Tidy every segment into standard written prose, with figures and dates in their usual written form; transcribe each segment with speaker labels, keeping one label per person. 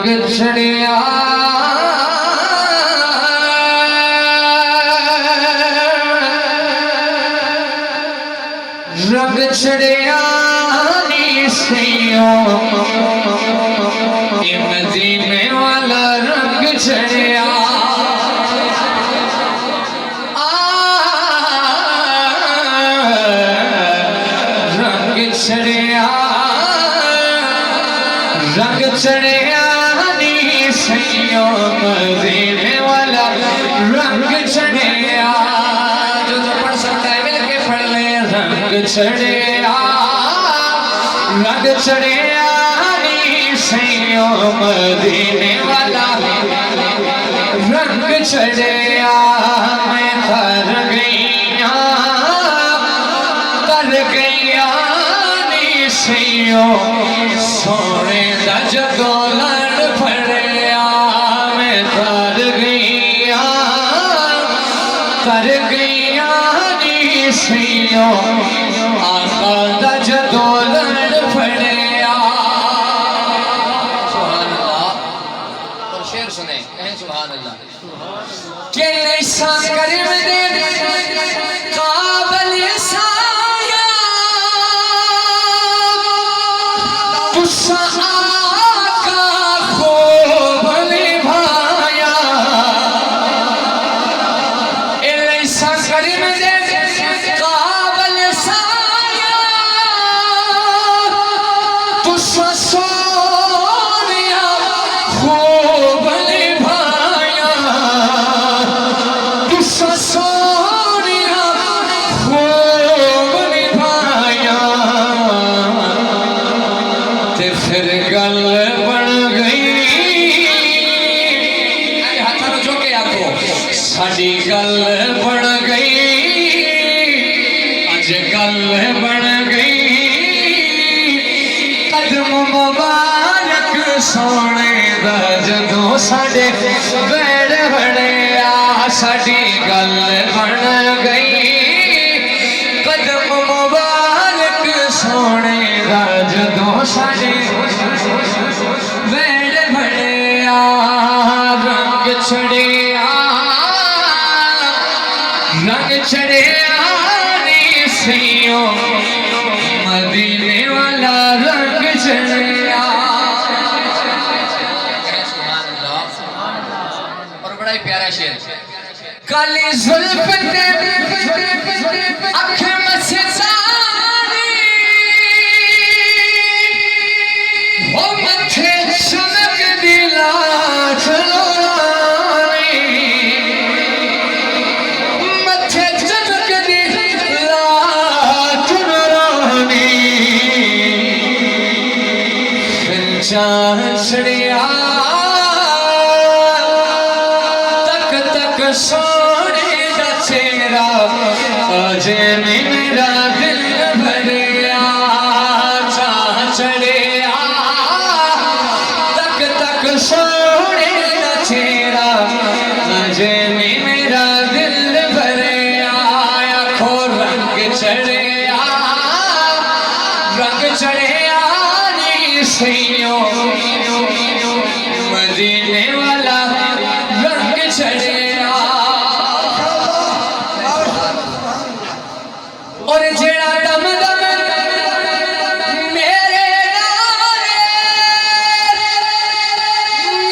Speaker 1: रंग चढ़िया रंग चढ़िया मदीने वाला रंग चढ़िया रंग चढ़िया रंग चढ़िया मदीने वाला रंग चढ़िया जो पढ़ सकता है मिलके पढ़ ले रंग चढ़िया रंग चढ़िया मदीने वाला रंग चढ़िया मैं कर गैया सोने दा जदों लड़ फड़िया मैं कर गैया नी सैयो आका दा जदों लड़ फड़िया। सुभान अल्लाह। और शेर सुने कहें सुभान अल्लाह। के ऐसा करीम दे काबल साया तुसा आका खूब निभाया ऐसा करीम दे काबल साया तुसा सोनिया खूब निभाया तुसा सोनिया खूब निभाया ते फिर गल बन गई हाथों जो के आखो साडी गल बन गई अज गल बन गई कदम मुबारक सोने दा जदों साडे बैठ बड़िया साडी गल बन गई कदम मुबारक सोने दा जदों साडे बैठ बड़िया रंग चढ़िया सैयो मदीने वाला रंग चढ़िया। और बड़ा ही प्यारा शेर काली जुल्फ ते अख मस्तानी ओ मथे चमक दिला मथे चमक दिला चढ़िया तक तक सोने दा चेहरा अजे मेरा दिल भरिया चाह चढ़िया तक तक सोने दा चेहरा अजे मेरा दिल भरिया आखो रंग चढ़िया सैयो मदीने वाला रंग चढ़िया। और जेड़ा दम दम मेरे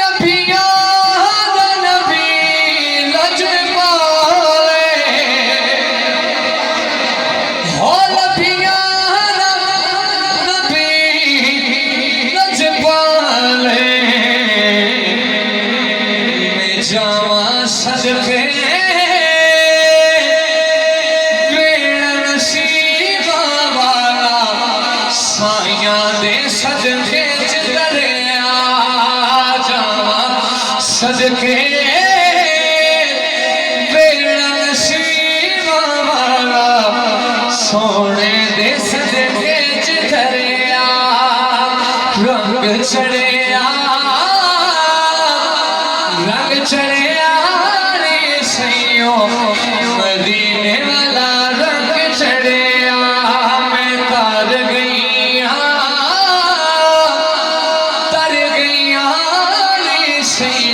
Speaker 1: नबिया नबी लज पाए हो नबिया जावा सदके नसीबा वाला साइया दे सदके चरिया जावा सदके नसीबा वाला सोने दे सदके चरिया रंग चढ़िया रंग चढ़िया सैयो मदीने वाला रंग चढ़िया मैं तर गई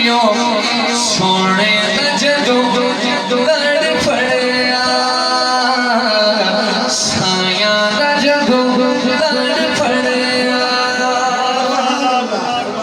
Speaker 1: सोने दा जदों